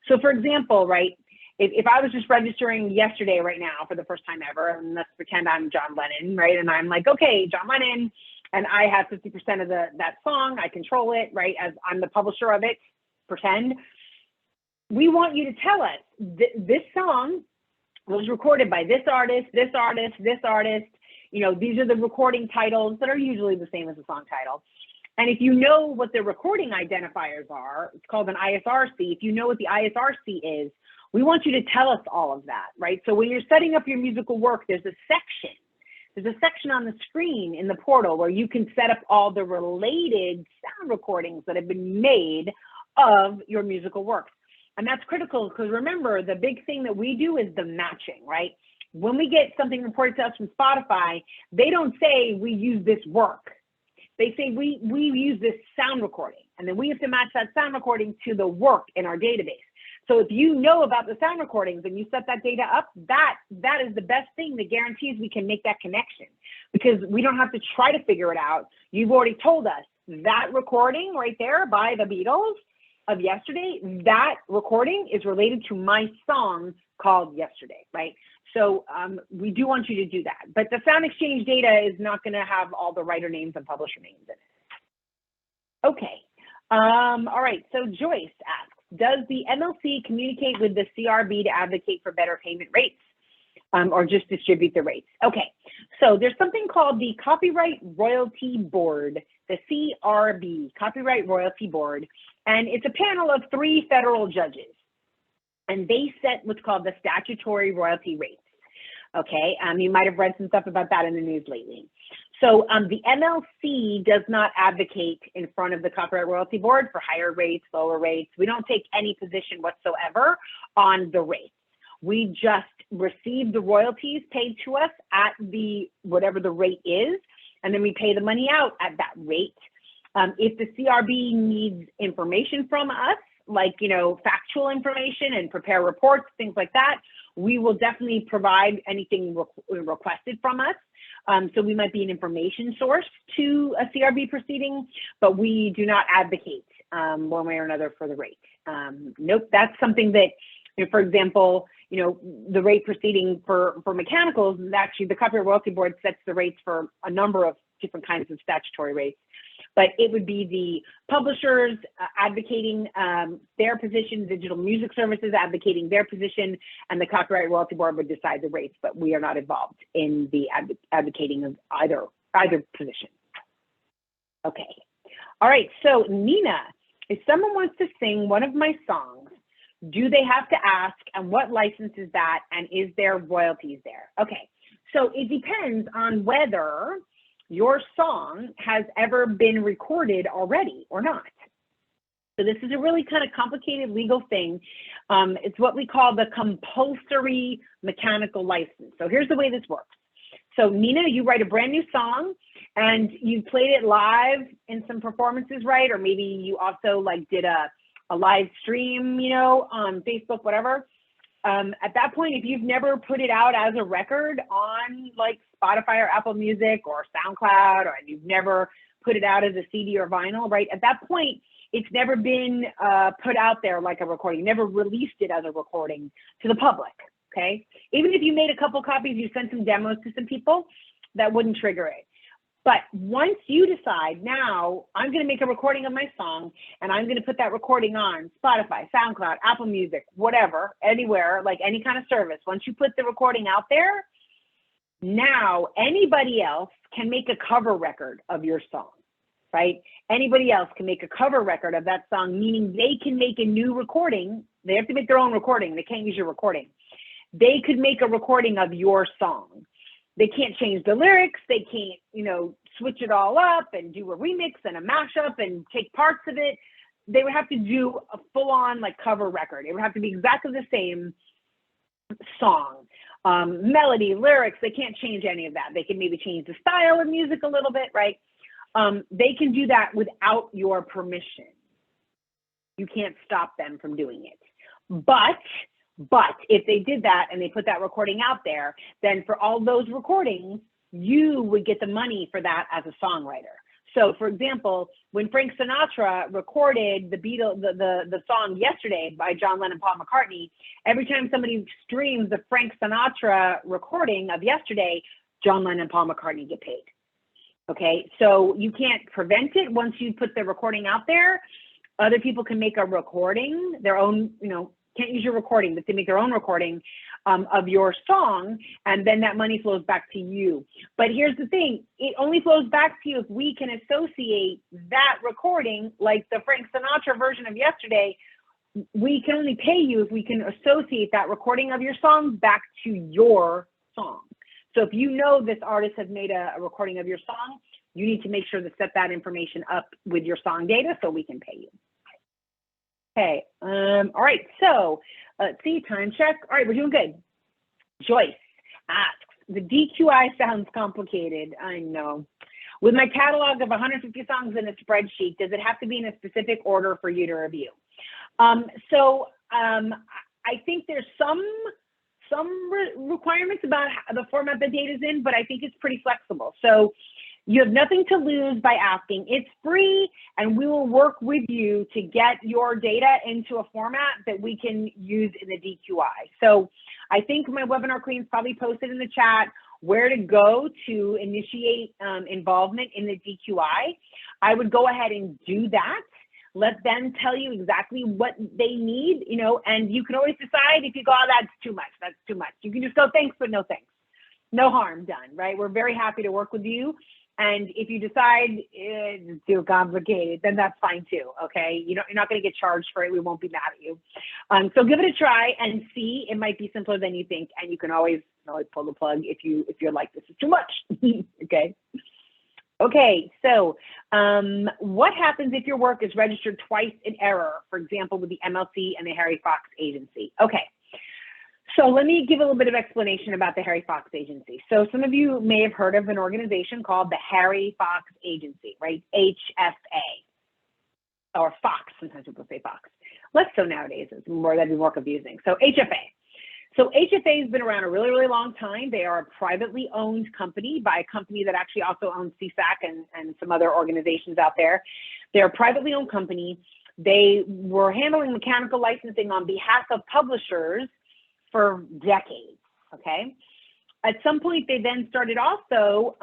So for example, right, if I was just registering yesterday right now for the first time ever, and let's pretend I'm John Lennon, right? And I'm like, okay, John Lennon, and I have 50% of that song, I control it, right? As I'm the publisher of it, pretend. We want you to tell us this song was recorded by this artist, this artist, this artist. You know, these are the recording titles that are usually the same as the song title. And if you know what the recording identifiers are, it's called an ISRC. If you know what the ISRC is, we want you to tell us all of that, right? So when you're setting up your musical work, there's a section on the screen in the portal where you can set up all the related sound recordings that have been made of your musical works. And that's critical because remember, the big thing that we do is the matching, right? When we get something reported to us from Spotify, they don't say we use this work. They say we use this sound recording, and then we have to match that sound recording to the work in our database. So if you know about the sound recordings and you set that data up, that is the best thing that guarantees we can make that connection, because we don't have to try to figure it out. You've already told us that recording right there by the Beatles of Yesterday, that recording is related to my song called Yesterday, right? So we do want you to do that. But the Sound Exchange data is not going to have all the writer names and publisher names in it. Okay. All right. So Joyce asks, does the MLC communicate with the CRB to advocate for better payment rates or just distribute the rates? Okay. So there's something called the Copyright Royalty Board, the CRB, Copyright Royalty Board. And it's a panel of 3 federal judges. And they set what's called the statutory royalty rates. Okay, you might have read some stuff about that in the news lately. So the MLC does not advocate in front of the Copyright Royalty Board for higher rates, lower rates. We don't take any position whatsoever on the rates. We just receive the royalties paid to us at the whatever the rate is, and then we pay the money out at that rate. If the CRB needs information from us, like, you know, factual information and prepare reports, things like that, we will definitely provide anything requested from us. So we might be an information source to a CRB proceeding, but we do not advocate one way or another for the rate. Nope, that's something that, you know, for example, you know, the rate proceeding for mechanicals is actually the Copyright Royalty Board sets the rates for a number of different kinds of statutory rates. But it would be the publishers advocating their position, digital music services advocating their position, and the Copyright Royalty Board would decide the rates, but we are not involved in the advocating of either position. Okay. All right, so Nina, if someone wants to sing one of my songs, do they have to ask, and what license is that, and is there royalties there? Okay, so it depends on whether your song has ever been recorded already or not. So this is a really kind of complicated legal thing. It's what we call the compulsory mechanical license. So here's the way this works. So Nina, you write a brand new song and you played it live in some performances, right? Or maybe you also like did a live stream, you know, on Facebook, whatever. At that point, if you've never put it out as a record on like Spotify or Apple Music or SoundCloud, or you've never put it out as a CD or vinyl, right? At that point, it's never been put out there like a recording, never released it as a recording to the public, okay? Even if you made a couple copies, you sent some demos to some people, that wouldn't trigger it. But once you decide, now I'm going to make a recording of my song and I'm going to put that recording on Spotify, SoundCloud, Apple Music, whatever, anywhere, like any kind of service. Once you put the recording out there, now anybody else can make a cover record of your song, right? Anybody else can make a cover record of that song, meaning they can make a new recording. They have to make their own recording. They can't use your recording. They could make a recording of your song. They can't change the lyrics. They can't, you know, switch it all up and do a remix and a mashup and take parts of it. They would have to do a full-on like cover record. It would have to be exactly the same song, melody, lyrics. They can't change any of that. They can maybe change the style of music a little bit, right? They can do that without your permission. You can't stop them from doing it. But if they did that and they put that recording out there, then for all those recordings, you would get the money for that as a songwriter. So for example, when Frank Sinatra recorded the song Yesterday by John Lennon and Paul McCartney, every time somebody streams the Frank Sinatra recording of Yesterday, John Lennon and Paul McCartney get paid. Okay, so you can't prevent it once you put the recording out there. Other people can make a recording, their own, you know, can't use your recording, but they make their own recording of your song, and then that money flows back to you. But here's the thing, it only flows back to you if we can associate that recording, like the Frank Sinatra version of Yesterday. We can only pay you if we can associate that recording of your song back to your song. So if you know this artist has made a recording of your song, you need to make sure to set that information up with your song data so we can pay you. Okay, all right, so let's see, time check. All right, we're doing good. Joyce asks, the DQI sounds complicated, I know. With my catalog of 150 songs in a spreadsheet, does it have to be in a specific order for you to review? I think there's some requirements about the format the data's in, but I think it's pretty flexible. So you have nothing to lose by asking. It's free, and we will work with you to get your data into a format that we can use in the DQI. So I think my webinar queen's probably posted in the chat where to go to initiate involvement in the DQI. I would go ahead and do that. Let them tell you exactly what they need, you know, and you can always decide if you go, oh, that's too much, that's too much. You can just go, thanks, but no thanks. No harm done, right? We're very happy to work with you. And if you decide it's too complicated, then that's fine too, okay? You're not gonna get charged for it. We won't be mad at you. So give it a try and see. It might be simpler than you think, and you can always pull the plug if you're like, this is too much, okay? Okay, so what happens if your work is registered twice in error, for example, with the MLC and the Harry Fox Agency? Okay, So let me give a little bit of explanation about the Harry Fox Agency. So some of you may have heard of an organization called the Harry Fox Agency, right? HFA, or Fox. Sometimes people say Fox. Less so nowadays. That'd be more confusing. So HFA. So HFA has been around a really, really long time. They are a privately owned company by a company that actually also owns CSAC and some other organizations out there. They're a privately owned company. They were handling mechanical licensing on behalf of publishers for decades, okay? At some point, they then started also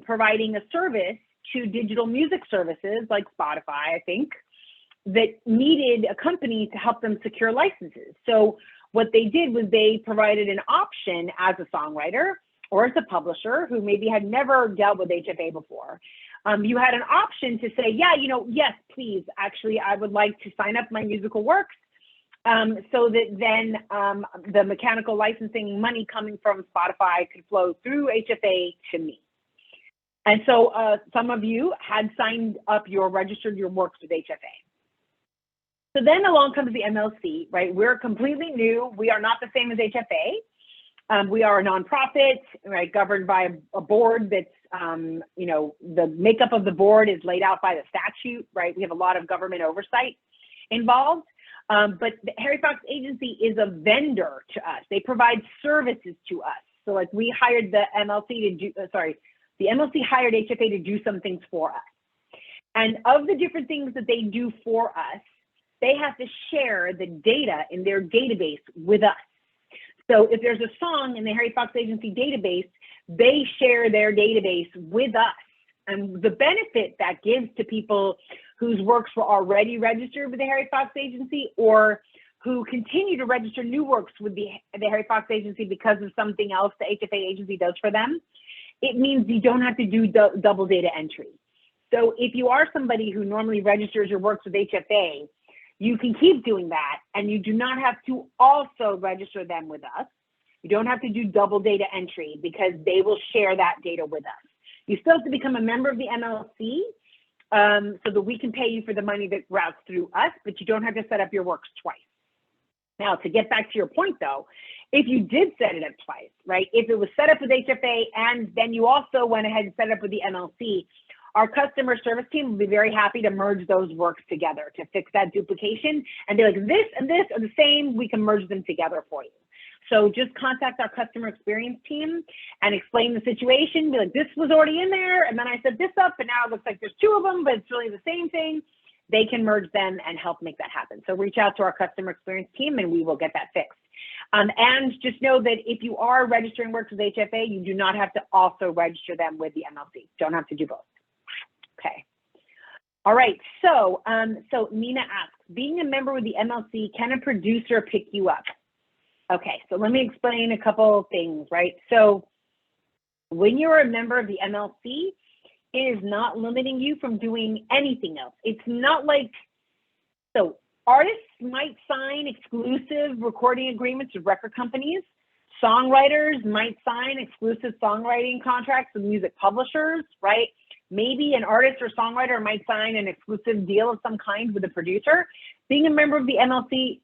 providing a service to digital music services like Spotify, I think, that needed a company to help them secure licenses. So what they did was they provided an option as a songwriter or as a publisher who maybe had never dealt with HFA before. You had an option to say, yeah, yes, please, actually, I would like to sign up my musical works so that then the mechanical licensing money coming from Spotify could flow through HFA to me. And so some of you had signed up registered your works with HFA. So then along comes the MLC, right? We're completely new. We are not the same as HFA. We are a nonprofit, right, governed by a board that's, the makeup of the board is laid out by the statute, right? We have a lot of government oversight involved. But the Harry Fox Agency is a vendor to us. They provide services to us. So like we hired the MLC to do, the MLC hired HFA to do some things for us. And of the different things that they do for us, they have to share the data in their database with us. So if there's a song in the Harry Fox Agency database, they share their database with us. And the benefit that gives to people whose works were already registered with the Harry Fox Agency or who continue to register new works with the Harry Fox Agency because of something else the HFA agency does for them, it means you don't have to do double data entry. So if you are somebody who normally registers your works with HFA, you can keep doing that, and you do not have to also register them with us. You don't have to do double data entry because they will share that data with us. You still have to become a member of the MLC so that we can pay you for the money that routes through us, but you don't have to set up your works twice. Now, to get back to your point, though, if you did set it up twice, right, if it was set up with HFA and then you also went ahead and set it up with the MLC, our customer service team will be very happy to merge those works together to fix that duplication and be like, this and this are the same, we can merge them together for you. So just contact our customer experience team and explain the situation, be like, this was already in there, and then I set this up, and now it looks like there's two of them, but it's really the same thing. They can merge them and help make that happen. So reach out to our customer experience team and we will get that fixed. And just know that if you are registering works with HFA, you do not have to also register them with the MLC. Don't have to do both. Okay. All right. So, so Nina asks, being a member with the MLC, can a producer pick you up? Okay. So let me explain a couple of things, right? So when you're a member of the MLC, it is not limiting you from doing anything else. It's not like, so artists might sign exclusive recording agreements with record companies. Songwriters might sign exclusive songwriting contracts with music publishers, right? Maybe an artist or songwriter might sign an exclusive deal of some kind with a producer. Being a member of the MLC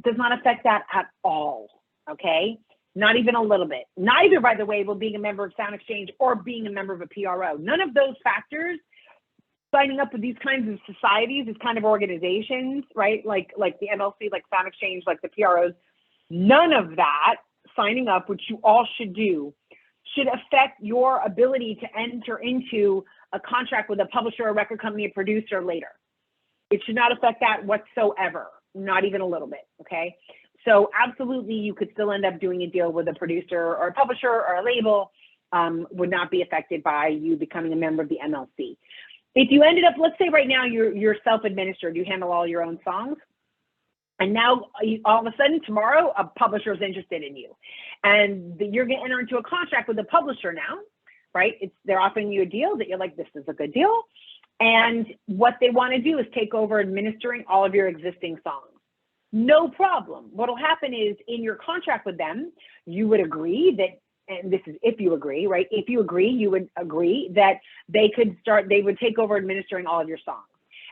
does not affect that at all, okay? Not even a little bit. Neither, by the way, will being a member of Sound Exchange or being a member of a PRO. None of those factors, signing up with these kinds of societies, these kind of organizations, right? Like the MLC, like Sound Exchange, like the PROs, none of that signing up, which you all should do, should affect your ability to enter into a contract with a publisher, a record company, a producer later. It should not affect that whatsoever, not even a little bit, okay? So absolutely, you could still end up doing a deal with a producer or a publisher or a label, would not be affected by you becoming a member of the MLC. If you ended up, let's say right now you're self-administered, you handle all your own songs, and now all of a sudden tomorrow a publisher is interested in you, and you're going to enter into a contract with a publisher now, right? They're offering you a deal that you're like, this is a good deal, and what they want to do is take over administering all of your existing songs. No problem. What'll happen is in your contract with them, you would agree that, and this is if you agree, right? If you agree, you would agree that they would take over administering all of your songs.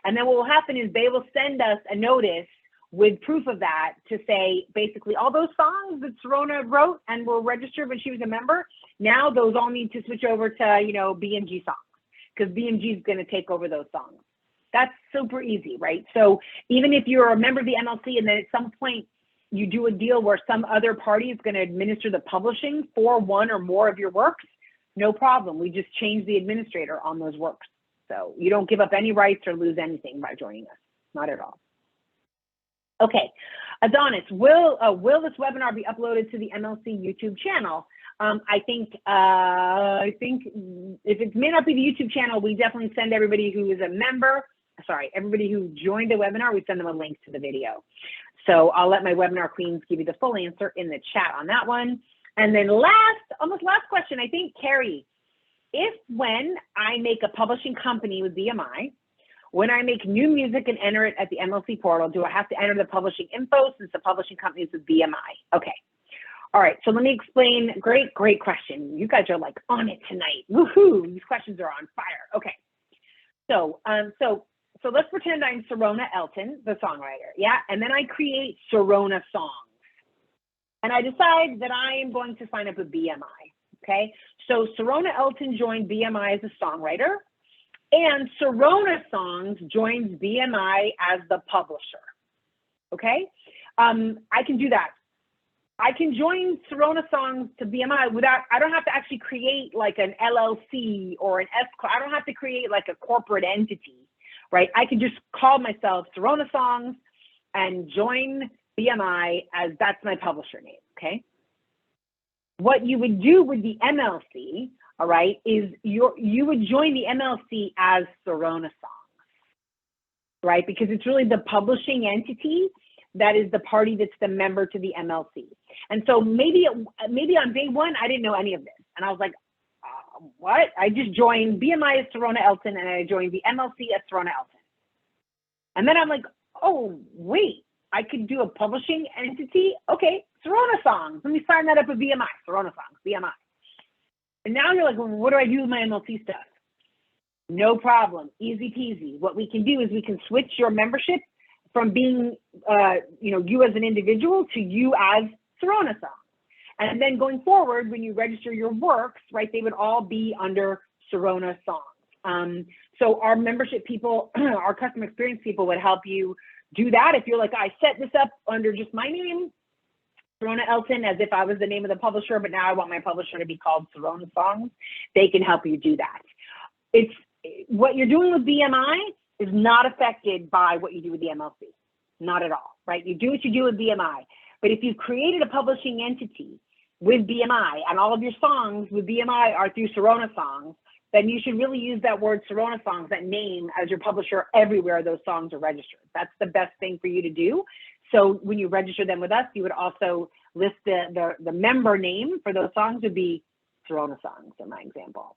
And then what will happen is they will send us a notice with proof of that to say, basically, all those songs that Serona wrote and were registered when she was a member, now those all need to switch over to, you know, BMG songs, because BMG is going to take over those songs. That's super easy, right? So even if you're a member of the MLC and then at some point you do a deal where some other party is going to administer the publishing for one or more of your works, no problem. We just change the administrator on those works. So you don't give up any rights or lose anything by joining us, not at all. Okay, Adonis, will this webinar be uploaded to the MLC YouTube channel? I think if it may not be the YouTube channel, we definitely send everybody who is a member, everybody who joined the webinar, we send them a link to the video. So I'll let my webinar queens give you the full answer in the chat on that one. And then almost last question, I think, Carrie, when I make a publishing company with BMI, when I make new music and enter it at the MLC portal, do I have to enter the publishing info since the publishing company is with BMI? Okay. All right, so let me explain. Great question. You guys are like on it tonight. Woohoo! These questions are on fire. Okay. So let's pretend I'm Serona Elton, the songwriter, yeah? And then I create Serona songs. And I decide that I am going to sign up with BMI, okay? So Serona Elton joined BMI as a songwriter, and Serona Songs joins BMI as the publisher, okay? I can do that. I can join Serona Songs to BMI without, I don't have to actually create like an LLC or an S, I don't have to create like a corporate entity, right? I can just call myself Serona Songs and join BMI as that's my publisher name, okay? What you would do with the MLC, all right, is you would join the MLC as Serona Songs, right? Because it's really the publishing entity that is the party that's the member to the MLC. And so maybe on day one, I didn't know any of this. And I was like, what? I just joined BMI as Serona Elton and I joined the MLC as Serona Elton. And then I'm like, oh, wait, I could do a publishing entity? Okay, Serona Songs. Let me sign that up with BMI, Serona Songs, BMI. And now you're like, well, what do I do with my MLC stuff? No problem, easy peasy. What we can do is we can switch your membership from being, you as an individual to you as Serona Songs. And then going forward, when you register your works, right, they would all be under Serona Songs. So our membership people, our customer experience people would help you do that. If you're like, I set this up under just my name, Serona Elton, as if I was the name of the publisher, but now I want my publisher to be called Serona Songs, they can help you do that. It's what you're doing with BMI is not affected by what you do with the MLC, not at all, right? You do what you do with BMI, but if you've created a publishing entity with BMI and all of your songs with BMI are through Serona Songs, then you should really use that word Serona Songs, that name, as your publisher everywhere those songs are registered. That's the best thing for you to do. So when you register them with us, you would also list the member name for those songs would be Serona Songs in my example.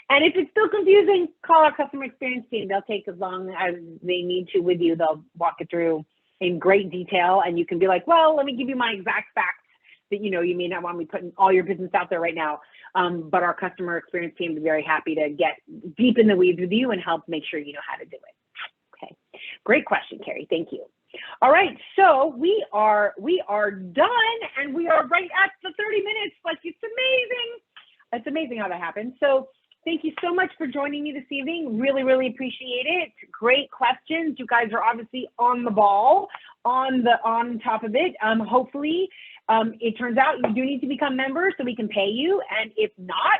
And if it's still confusing, call our customer experience team. They'll take as long as they need to with you. They'll walk it through in great detail. And you can be like, well, let me give you my exact facts that, you may not want me putting all your business out there right now. But our customer experience team is very happy to get deep in the weeds with you and help make sure you know how to do it. Okay, great question, Carrie. Thank you. All right, so we are done, and we are right at the 30 minutes. Like, it's amazing. It's amazing how that happened. So thank you so much for joining me this evening. Really, really appreciate it. Great questions. You guys are obviously on the ball, on top of it. Hopefully, it turns out you do need to become members so we can pay you. And if not,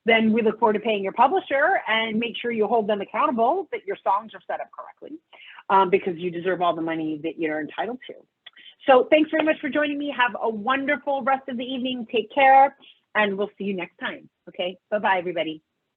then we look forward to paying your publisher and make sure you hold them accountable that your songs are set up correctly, because you deserve all the money that you're entitled to. So thanks very much for joining me. Have a wonderful rest of the evening. Take care, and we'll see you next time. Okay, bye-bye, everybody.